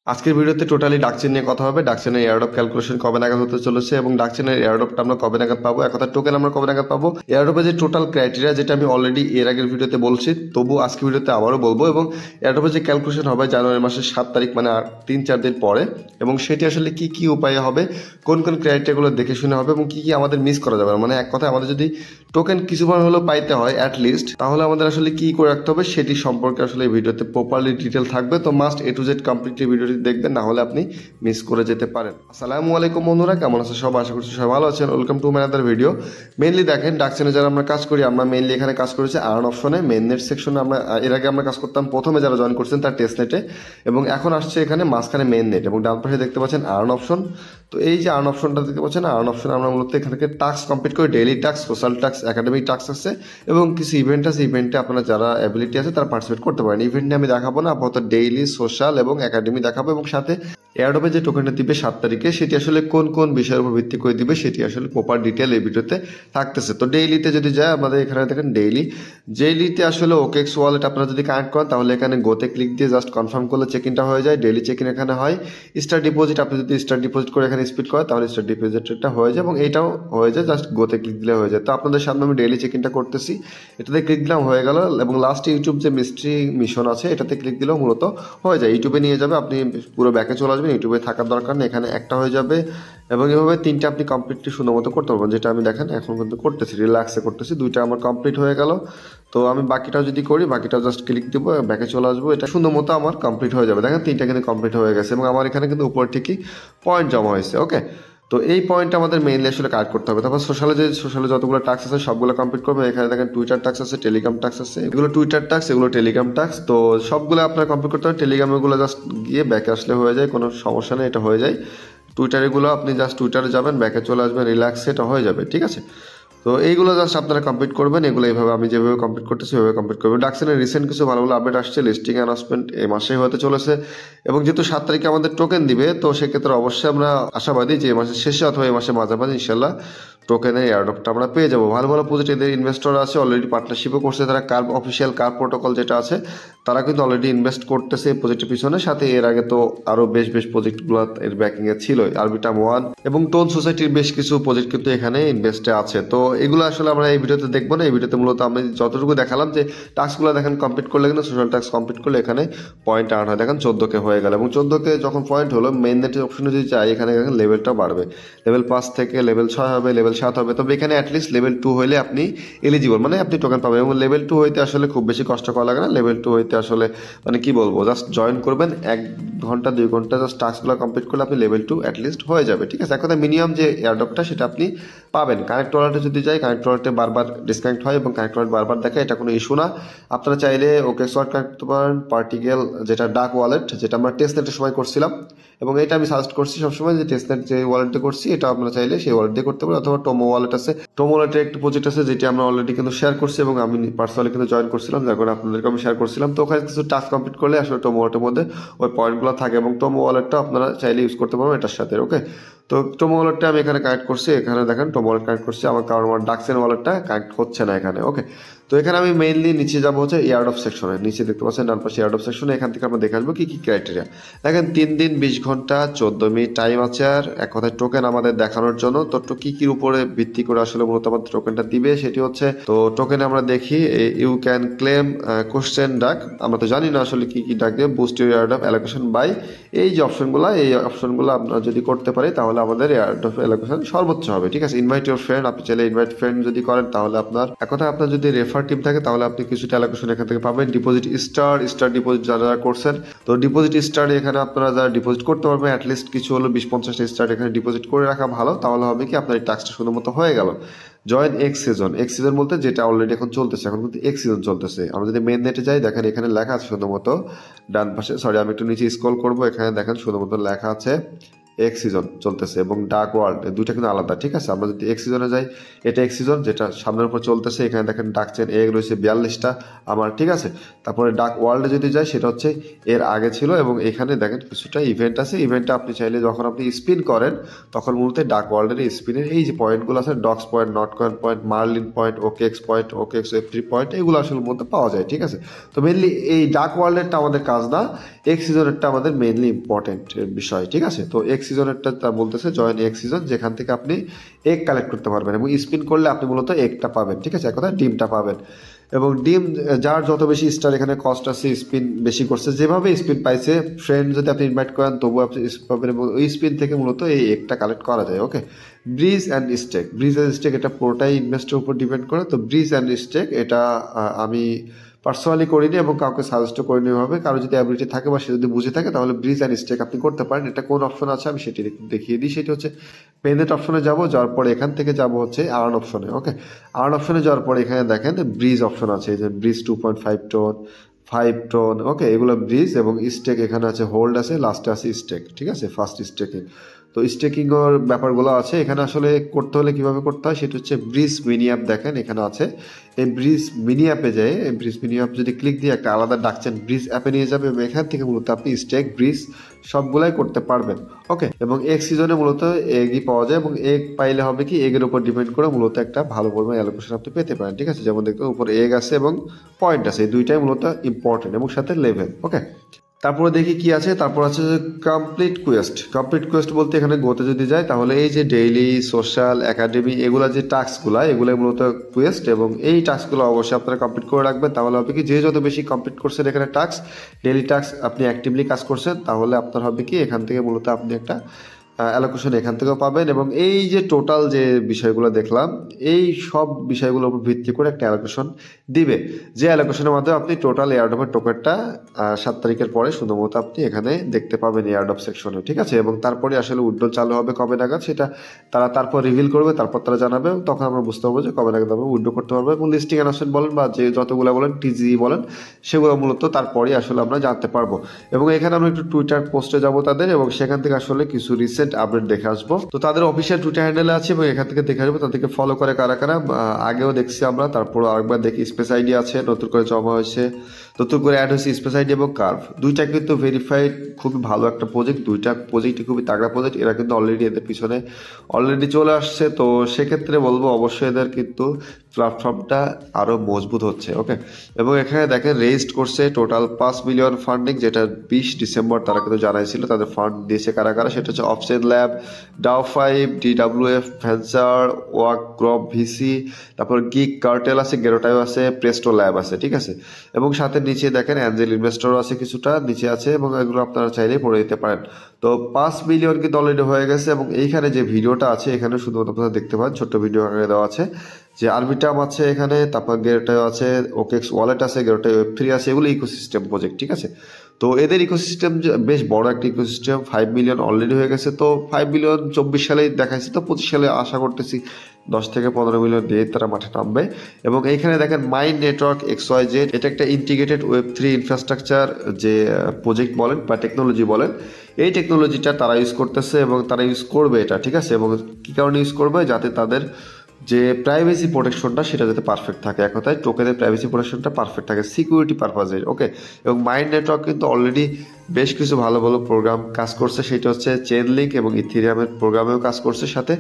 আজকের ভিডিওতে টোটালি ডাকচেন নিয়ে কথা হবে। ডাকচেনের এয়ারড্রপ ক্যালকুলেশন কবে নাগাদ হতে চলেছে এবং ডাকচেনের এয়ারড্রপটা আমরা কবে নাগাদ পাবো, এক কথা টোকেন আমরা কবে নাগাদ পাবো, এয়ারড্রপের যে টোটাল ক্রাইটেরিয়া যেটা আমি অলরেডি এর আগের ভিডিওতে বলছি, তবু আজকে ভিডিওতে আবারও বলবো। এবং এয়ারড্রপের যে ক্যালকুলেশন হবে জানুয়ারি মাসের 7 তারিখ, মানে আর 3-4 দিন পরে, এবং সেটি আসলে কি কি উপায়ে হবে, কোন কোন ক্রাইটেরিয়াগুলো দেখে শুনে হবে এবং কি কি আমাদের মিস করা যাবে না। মানে এক কথায় আমাদের যদি টোকেন কিছুবার হলেও পাইতে হয় অ্যাটলিস্ট, তাহলে আমাদের আসলে কি করে রাখতে হবে সেটি সম্পর্কে আসলে এই ভিডিওতে প্রপারলি ডিটেল থাকবে। তো must A to Z completely ভিডিওটি দেখবেন, না হলে আপনি মিস করে যেতে পারেন। আসসালামু আলাইকুম বন্ধুরা, কেমন আছে সব? আশা করছি সবাই ভালো আছেন। Welcome to my other video. Mainly দেখেন, ডাকচেনে যারা আমরা কাজ করি, আমরা মেইনলি এখানে কাজ করেছি আর্ন অপশনে, মেইন নেট সেকশনে। আমরা এর আগে আমরা কাজ করতাম প্রথমে যারা জয়েন করছেন তার টেস্ট নেটে, এবং এখন আসছে এখানে মাঝখানে মেইন নেট, এবং ডান পাশে দেখতে পাচ্ছেন আর্ন অপশন। তো এই যে আর্ন অপশনটা দেখতে পাচ্ছেন, আর্ন অপশনে আমরা মূলত এখান থেকে টাস্ক কমপ্লিট করি। Daily task, social task, academic task আছে, এবং কিছু ইভেন্ট আছে। ইভেন্টে আপনারা যারা অ্যাবিলিটি আছে তারা পার্টিসিপেট করতে পারেন। ইভেন্টে আমি দেখাবো না, আপাতত ডেইলি, সোশ্যাল এবং একাডেমি দেখাবো, এবং সাথে এয়ারড্রপে যে টোকেনটা দিবে 7 তারিখে, সেটি আসলে কোন কোন বিষয়ের উপর ভিত্তি করে দিবে সেটি আসলে প্রপার ডিটেল এই ভিডিওতে থাকতেছে। তো ডেইলিতে যদি যায়, আমাদের এখানে দেখেন ডেইলিতে আসলে ওকেক্স ওয়ালেট আপনারা যদি কানেক্ট করেন, তাহলে এখানে গোতে ক্লিক দিয়ে জাস্ট কনফার্ম করলে চেক ইনটা হয়ে যায়। ডেইলি চেক ইন এখানে হয়। স্টার ডিপোজিট, আপনি যদি স্টার ডিপোজিট করে এখানে স্পিড করেন তাহলে স্টার ডিপোজিটটা হয়ে যায়, এবং এইটাও হয়ে যায়, জাস্ট গোতে ক্লিক দিলে হয়ে যায়। তো আপনাদের সামনে আমি ডেইলি চেক ইনটা করতেছি, এটাতে ক্লিক দিলাম, হয়ে গেল। এবং লাস্ট ইউটিউব যে মিস্ট্রি মিশন আছে, এটাতে ক্লিক দিলেও মূলত হয়ে যায়। ইউটিউবে নিয়ে যাবে, আপনি পুরো ব্যাকে চলে আসবেন, ইউটিউবে থাকার দরকার নেই, এখানে একটা হয়ে যাবে। এবং এভাবে 3টে আপনি কমপ্লিটলি সুন্দর মতো করতে পারবেন, যেটা আমি দেখেন এখন কিন্তু করতেছি, রিল্যাক্সে করতেছি। 2টা আমার কমপ্লিট হয়ে গেল। তো আমি বাকিটাও যদি করি, বাকিটাও জাস্ট ক্লিক দিব, ব্যাকে চলে আসবো, এটা সুন্দর মতো আমার কমপ্লিট হয়ে যাবে। দেখেন 3টা কিন্তু কমপ্লিট হয়ে গেছে, এবং আমার এখানে কিন্তু উপর ঠিকই পয়েন্ট জমা হয়েছে। ওকে, তো এই পয়েন্টটা আমাদের মেইনলি আসলে কালেক্ট করতে হবে। তারপর সোশ্যালে যতগুলো টাস্ক আছে সবগুলো কমপ্লিট করবে। এখানে দেখেন টুইটার টাস্ক আছে, টেলিগ্রাম টাস্ক আছে, এগুলো টুইটার টাস্ক, এগুলো টেলিগ্রাম টাস্ক। তো সবগুলো আপনার কমপ্লিট করতে হবে। টেলিগ্রামগুলো জাস্ট গিয়ে ব্যাকে আসলে হয়ে যায়, কোনো সমস্যা নেই, এটা হয়ে যায়। টুইটারেগুলো আপনি জাস্ট টুইটারে যাবেন, ব্যাকে চলে আসবেন, রিল্যাক্স, এটা হয়ে যাবে, ঠিক আছে। তো এইগুলো জাস্ট আপনারা কমপ্লিট করবেন। এগুলো এইভাবে আমি যেভাবে কমপ্লিট করতেছি ওইভাবে কমপ্লিট করবেন। ডাকসেনের রিসেন্ট কিছু ভালো ভালো আপডেট আসছে, লিস্টিং অ্যানাউন্সমেন্ট এই মাসেই হতে চলেছে, এবং যেহেতু 7 তারিখে আমাদের টোকেন দিবে, তো সেক্ষেত্রে অবশ্যই আমরা আশাবাদী যে এই মাসের শেষে অথবা এই মাসের মাঝামাঝি ইনশাল্লাহ টোকেনের এয়ারড্রপটা আমরা পেয়ে যাবো। ভালো ভালো প্রজেক্ট, এদের ইনভেস্টর আছে, অলরেডি পার্টনারশিপও করছে তারা। কার্ভ অফিসিয়াল কার্ভ প্রোটোকল যেটা আছে, তারা কিন্তু অলরেডি ইনভেস্ট করতেছে এই প্রজেক্টের পিছনে। সাথে এর আগে তো আরও বেশ প্রজেক্টগুলো এর ব্যাকিংয়ে ছিল, আরবিটাম ওয়ান এবং টোন সোসাইটির বেশ কিছু প্রজেক্ট কিন্তু এখানে ইনভেস্টে আছে। তো এগুলো আসলে আমরা এই ভিডিওতে দেখবো না। এই ভিডিওতে মূলত আমি যতটুকু দেখালাম যে টাস্কগুলো দেখেন কমপ্লিট করলে, কিন্তু সোশ্যাল টাস্ক কমপ্লিট করলে এখানে পয়েন্ট আর্ন হয়। দেখেন 14কে হয়ে গেল, এবং 14কে যখন পয়েন্ট হলো, মেইন নেটের অপশনে যদি চাই, এখানে দেখেন লেভেলটা বাড়বে। লেভেল 5 থেকে লেভেল 6 হবে, লেভেল 7 হবে। তবে এখানে অ্যাটলিস্ট লেভেল 2 হইলে আপনি এলিজিবল, মানে আপনি টোকেন পাবেন। এবং লেভেল 2 হইতে আসলে খুব বেশি কষ্ট করা লাগে না। লেভেল 2 হইতে আসলে মানে কি বলবো, জাস্ট জয়েন করবেন, 1 ঘন্টা 2 ঘন্টা জাস্ট টাস্কগুলো কমপ্লিট করলে আপনি লেভেল 2 অ্যাটলিস্ট হয়ে যাবে, ঠিক আছে। এক কথা মিনিমাম যে এয়ারড্রপটা সেটা আপনি পাবেন। কানেক্ট ওয়ালেটে যদি যাই, কানেক্ট ওয়ালেটে বারবার ডিসকানেক্ট হয় এবং কানেক্ট ওয়ালেট বারবার দেখে, এটা কোনো ইস্যু না। আপনারা চাইলে ওকেক্স ওয়ালেট কানেক্ট করতে পারেন, পার্টিকেল যেটা ডাক ওয়ালেট, যেটা আমরা টেস্ট নেটের সময় করছিলাম, এবং এটা আমি সাজেস্ট করছি সবসময় যে টেস্ট নেট যে ওয়ালেটে করছি, এটা আপনারা চাইলে সেই ওয়ালেট দিয়ে করতে পারেন। অথবা টোমো ওয়ালেট আছে, টোমো ওয়ালেটের একটি প্রজেক্ট আছে যেটি আমরা অলরেডি কিন্তু শেয়ার করছি, এবং আমি পার্সোনালি কিন্তু জয়েন করছিলাম, যার কারণে আপনাদেরকে আমি শেয়ার করছিলাম। তো ওখানে কিছু টাস্ক কমপ্লিট করলে আসলে টোমো ওয়ালেটের মধ্যে ওই পয়েন্টগুলো থাকে, এবং টোমো ওয়ালেটটা আপনারা চাইলে ইউজ করতে পারবেন এটার সাথে। ওকে, তো টোমো ওয়ালেটটা আমি এখানে কানেক্ট করছি, এখানে দেখেন টোমো ওয়ালেট কানেক্ট করছি আমার, কারণ আমার ডাকসেন ওয়ালেটটা কানেক্ট হচ্ছে না এখানে। ওকে, তো এখানে আমি মেইনলি নিচে যাবো হচ্ছে এয়ারড্রপ সেকশনে। নিচে দেখতে পাচ্ছেন ডান পাশে এয়ারড্রপ সেকশনে, এখান থেকে আমরা দেখে আসবো কি কি ক্রাইটেরিয়া। দেখেন 3 দিন 20 ঘন্টা 14 মিনিট টাইম আছে, আর এক কথায় টোকেন আমাদের দেখানোর জন্য। তো কি কির উপরে ভিত্তি করে আসলে মূলত আমাদের টোকেনটা দিবে সেটি হচ্ছে, তো টোকেনে আমরা দেখি ইউ ক্যান ক্লেম কোশ্চেন ডাক, আমরা তো জানি না আসলে কি কি ডাক দিয়ে, boost your airdrop allocation by, এই যে অপশনগুলো, এই অপশনগুলো আমরা যদি করতে পারি তাহলে আমাদের এয়ারড্রপ অ্যালোকেশন সর্বোচ্চ হবে, ঠিক আছে। ইনভাইট ইউর ফ্রেন্ড, আপনি চাইলে ইনভাইট ফ্রেন্ড যদি করেন তাহলে আপনার এক কথা, আপনার যদি রেফার টিম থাকে তাহলে আপনি কিছুটা অ্যালোকেশন এখান থেকে পাবেন। ডিপোজিট স্টার ডিপোজিট যারা করছেন, তো ডিপোজিট স্টার এখানে আপনারা যারা ডিপোজিট করতে পারবেন, অ্যাটলিস্ট কিছু হলো 20-50টা স্টার এখানে ডিপোজিট করে রাখা ভালো। তাহলে হবে কি, আপনার এই টাস্কটা সুন্দর মতো হয়ে গেল। জয়েন এক্স সিজন বলতে যেটা অলরেডি এখন চলতেছে, এখন কিন্তু এক্স সিজন চলতেছে। আমরা যদি মেন নেটে যাই, দেখেন এখানে লেখা আছে সুন্দর মতো ডান পাশে, সরি আমি একটু নিচে স্ক্রল করবো, এখানে দেখেন সুন্দর মতো লেখা আছে এক্স সিজন চলতেছে এবং ডার্ক ওয়ার্ল্ড, দুইটা কিন্তু আলাদা, ঠিক আছে। আমরা যদি এক্স সিজনে যাই, এটা এক্স সিজন যেটা সামনের উপর চলতেছে, এখানে দেখেন ডার্ক চেন এগ রয়েছে 42টা আমার, ঠিক আছে। তারপরে ডার্ক ওয়ার্ল্ডে যদি যাই, সেটা হচ্ছে এর আগে ছিল এবং এখানে দেখেন কিছুটা ইভেন্ট আছে। ইভেন্টটা আপনি চাইলে যখন আপনি স্পিন করেন তখন মূলত ডার্ক ওয়ার্ল্ডের স্পিনের এই যে পয়েন্টগুলো আছে, docs point, Notcoin point, Marlin point, OKX point, OKX F3 point, এগুলো আসলে মধ্যে পাওয়া যায়, ঠিক আছে। তো মেনলি এই ডার্ক ওয়ার্ল্ডেরটা আমাদের কাজ না, এক্স সিজনেরটা আমাদের মেনলি ইম্পর্টেন্ট বিষয়, ঠিক আছে। তো এক্স সিজনেরটা তা বলতেছে জয়েন এক্স সিজন, যেখান থেকে আপনি এগ কালেক্ট করতে পারবেন এবং স্পিন করলে আপনি মূলত এগটা পাবেন, ঠিক আছে, এক কথা ডিমটা পাবেন। এবং ডিম যার যত বেশি স্টার এখানে কস্ট আছে, স্পিন বেশি করছে, যেভাবে স্পিন পাইছে, ফ্রেন্ড যদি আপনি ইনভাইট করেন তবু আপনি স্পিন পাবেন এবং ওই স্পিন থেকে মূলত এই একটা কালেক্ট করা যায়। ওকে, ব্রিজ অ্যান্ড স্টেক এটা পুরোটাই ইনভেস্টের উপর ডিপেন্ড করে। তো ব্রিজ অ্যান্ড স্টেক এটা আমি পার্সোনালি করিনি এবং কাউকে সাজেস্টও করিনি এভাবে। কারো যদি অ্যাবিলিটি থাকে বা সে যদি বুঝে থাকে তাহলে ব্রিজ অ্যান্ড স্টেক আপনি করতে পারেন। এটা কোন অপশন আছে আমি সেটি দেখিয়ে দিই। সেটি হচ্ছে পেনেট অপশনে যাওয়ার পরে এখান থেকে যাব হচ্ছে আর্ন অপশনে। ওকে, আর্ন অপশনে যাওয়ার পরে এখানে দেখেন ব্রিজ অপশন আছে, এই যে ব্রিজ 2.5 টোন, 5 টোন, ওকে, এগুলো ব্রিজ এবং স্টেক এখানে আছে, হোল্ড আছে, লাস্টে আছে স্টেক, ঠিক আছে, ফার্স্ট স্টেকিং। তো স্টেকিংয়ের ব্যাপারগুলো আছে এখানে। আসলে করতে হলে কিভাবে করতে হয় সেটা হচ্ছে ব্রিজ মিনি অ্যাপ, দেখেন এখানে আছে। এই ব্রিজ মিনি অ্যাপে যায়, এই ব্রিজ মিনি অ্যাপ যদি ক্লিক দিয়ে একটা আলাদা ডাকছেন ব্রিজ অ্যাপে নিয়ে যাবে এবং এখান থেকে মূলত আপনি স্টেক, ব্রিজ সবগুলাই করতে পারবেন। ওকে, এবং এগ সিজনে মূলত এগই পাওয়া যায় এবং এগ পাইলে হবে কি, এগের উপর ডিপেন্ড করে মূলত একটা ভালো পরিমাণ অ্যালোকেশন আপনি পেতে পারেন, ঠিক আছে। যেমন দেখতে উপরে এগ আছে এবং পয়েন্ট আছে, এই দুইটাই মূলত ইম্পর্টেন্ট এবং সাথে লেভেল। ওকে, তারপরে দেখি কি আছে। তারপর আছে কমপ্লিট কোয়েস্ট বলতে এখানে গোতে যদি যায় তাহলে এই যে ডেইলি, সোশ্যাল, একাডেমি, এগুলা যে টাস্কগুলো, এগুলো মূলত কোয়েস্ট এবং এই টাস্কগুলো অবশ্যই আপনারা কমপ্লিট করে রাখবেন। তাহলে হবে কি, যে যত বেশি কমপ্লিট করছেন এখানে টাস্ক, ডেইলি টাস্ক আপনি অ্যাক্টিভলি কাজ করছেন, তাহলে আপনার হবে কি এখান থেকে মূলত আপনি একটা অ্যালোকেশন এখান থেকেও পাবেন। এবং এই যে টোটাল যে বিষয়গুলো দেখলাম, এই সব বিষয়গুলোর উপর ভিত্তি করে একটা অ্যালোকেশন দিবে, যে অ্যালোকেশনের মাধ্যমে আপনি টোটাল এয়ারড্রপের টোকেনটা 7 তারিখের পরে শুধুমাত্র আপনি এখানে দেখতে পাবেন এয়ারড্রপ সেকশনে, ঠিক আছে। এবং তারপরে আসলে উইথড্রল চালু হবে কবে নাগাদ সেটা তারা তারপর রিভিল করবে, তারপর তারা জানাবে, তখন আমরা বুঝতে পারবো যে কবে নাগাদ আমরা উইথড্র করতে পারবো। এবং লিস্টিং অ্যানাউন্সমেন্ট বলেন বা যে যতগুলো বলেন, টিজি বলেন, সেগুলো মূলত তারপরে আসলে আমরা জানতে পারবো। এবং এখানে আমরা একটু টুইটার পোস্টে যাবো তাদের, এবং সেখান থেকে আসলে কিছু রিসেন্ট আপডেট দেখে আসবো। তো তাদের অফিসিয়াল টুইটার হ্যান্ডেলে আছে এবং এখান থেকে দেখে আসবো তাদেরকে ফলো করে কারা কারা। আগেও দেখছি আমরা, তারপর আরেকবার দেখি স্পেস আইডি আছে, নতুন করে জমা হয়েছে, নতুন করে অ্যাড হয়েছে স্পেস আইডি এবং কার্ভ, দুইটা কিন্তু ভেরিফাইড, খুবই ভালো একটা প্রজেক্ট, দুইটা প্রজেক্টই খুবই তাগড়া প্রজেক্ট। এরা কিন্তু অলরেডি এদের পিছনে অলরেডি চলে আসছে। তো সেক্ষেত্রে বলবো অবশ্যই এদের কিন্তু প্ল্যাটফর্মটা আরও মজবুত হচ্ছে। ওকে, এবং এখানে দেখেন রেজিস্ট করছে টোটাল 5 মিলিয়ন ফান্ডিং, যেটা 20 ডিসেম্বর তারা কিন্তু জানাইছিল তাদের ফান্ড দিয়েছে কারা কারা। সেটা হচ্ছে option lab, DAO5, DWF, venture, walk group VC, তারপর গিক কার্টেল আছে, গেরোটাইও আছে, প্রেস্টো ল্যাব আছে, ঠিক আছে। এবং সাথে নিচে দেখেন অ্যাঞ্জেল ইনভেস্টরও আছে, কিছুটা নিচে আছে, এবং এগুলো আপনারা চাইলে পড়ে দিতে পারেন। তো 5 মিলিয়ন কিন্তু অলরেডি হয়ে গেছে। এবং এইখানে যে ভিডিওটা আছে এখানে শুধুমাত্র আপনারা দেখতে পান, ছোট্ট ভিডিও আকারে দেওয়া আছে, যে আরবিটাম আছে এখানে, তারপর গেরোটাইও আছে, ওকেএক্স ওয়ালেট আছে, গেরোটাইও Web3 আছে, এগুলো ইকোসিস্টেম প্রজেক্ট, ঠিক আছে। তো এদের ইকোসিস্টেম বেশ বড় একটা ইকোসিস্টেম, 5 মিলিয়ন অলরেডি হয়ে গেছে। তো 5 মিলিয়ন 24 সালেই দেখাইছে, তো 25 সালে আশা করতেছি 10 থেকে 15 মিলিয়ন দিয়ে তারা মাঠে নামবে। এবং এইখানে দেখেন মাইন্ড নেটওয়ার্ক XYZ, এটা একটা ইন্টিগ্রেটেড Web3 ইনফ্রাস্ট্রাকচার যে প্রজেক্ট বলেন বা টেকনোলজি বলেন, এই টেকনোলজিটা তারা ইউজ করতেছে এবং তারা ইউজ করবে এটা, ঠিক আছে। এবং কী কারণে ইউজ করবে, যাতে তাদের যে প্রাইভেসি প্রোটেকশনটা সেটা যাতে পারফেক্ট থাকে, এক কথায় টোকেনের প্রাইভেসি প্রোটেকশনটা পারফেক্ট থাকে সিকিউরিটি পারপাজে। ওকে, এবং মাইন্ড নেটওয়ার্ক কিন্তু অলরেডি বেশ কিছু ভালো ভালো প্রোগ্রাম কাজ করছে, সেটা হচ্ছে চেন লিঙ্ক এবং ইথেরিয়ামের প্রোগ্রামেও কাজ করছে, সাথে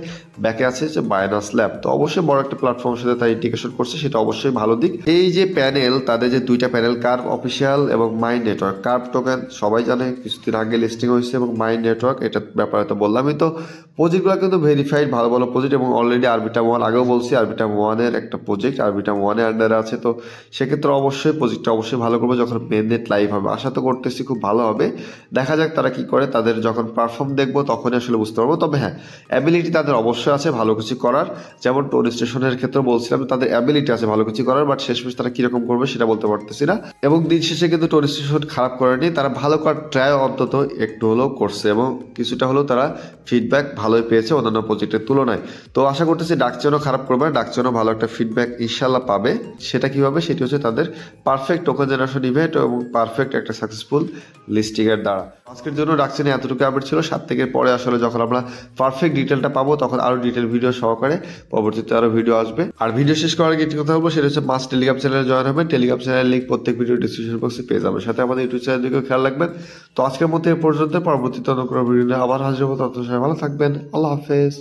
ব্যাকে আছে যে বাইনান্স ল্যাব। তো অবশ্যই বড় একটা প্ল্যাটফর্মের সাথে তারা ইন্টিগ্রেশন করছে, সেটা অবশ্যই ভালো দিক। এই যে প্যানেল, তাদের যে দুইটা প্যানেল, কার্ভ অফিসিয়াল এবং মাইন্ড নেটওয়ার্ক, কার্ভ টোকেন সবাই জানে কিছুদিন আগে লিস্টিং হয়েছে, এবং মাইন্ড নেটওয়ার্ক এটার ব্যাপারে তো বললামই। তো প্রজেক্টগুলো কিন্তু ভেরিফাইড ভালো ভালো প্রজেক্ট, এবং অলরেডি আরবিটাম 1, আগেও বলছি আরবিটাম 1-এর একটা প্রজেক্ট আরবিটাম 1-এর আন্ডারে আছে। তো সেক্ষেত্রে অবশ্যই প্রজেক্টটা অবশ্যই ভালো করবে যখন মেননেট লাইভ হবে, আশা তো করতেছি খুব ভালো হবে। দেখা যাক তারা কি করে, তাদের যখন পারফর্ম দেখবো তখনই আসলে বুঝতে পারবো। তবে হ্যাঁ, অ্যাবিলিটি তাদের অবশ্যই আছে ভালো কিছু করার, যেমন টোন স্টেশনের ক্ষেত্রে বলছিলাম তাদের অ্যাবিলিটি আছে ভালো কিছু করার, বাট শেষমেশ তারা কিরকম করবে সেটা বলতে পারতেছি না। এবং দিন শেষে কিন্তু টোন স্টেশন খারাপ করেনি, তারা ভালো করার ট্রাই অন্তত একটু হলেও করছে, এবং কিছুটা হলেও তারা ফিডব্যাক ভালোই পেয়েছে অন্যান্য প্রজেক্টের তুলনায়। তো আশা করতেছি ডাকচেনও খারাপ করবে না, ডাকচেনও ভালো একটা ফিডব্যাক ইনশাল্লাহ পাবে। সেটা কীভাবে, সেটি হচ্ছে তাদের পারফেক্ট টোকেন জেনারেশন ইভেন্ট এবং পারফেক্ট একটা সাকসেসফুল লিস্টিংয়ের দ্বারা। আজকের জন্য ডাকচেনে এতটুকু আপডেট ছিল। 7 থেকে পরে আসলে যখন আমরা পারফেক্ট ডিটেলটা পাবো তখন আরো ডিটেল ভিডিও সহকারে পরবর্তীতে আরো ভিডিও আসবে। আর ভিডিও শেষ করার আগে একটি কথা বলবো, সেটা হচ্ছে মাস্ট টেলিগ্রাম চ্যানেলে জয়েন হবে। টেলিগ্রাম চ্যানেলের লিঙ্ক প্রত্যেক ভিডিও ডিসক্রিপশন বক্সে পেয়ে যাবেন। সাথে আমাদের ইউটিউব চ্যানেল দিকেও খেয়াল রাখবেন। তো আজকের মতো এ পর্যন্ত, পরবর্তীতে অন্য কোনো ভিডিও নিয়ে আবার হাজির হবো। তত সবাই ভালো থাকবেন। আল্লাহ হাফেজ।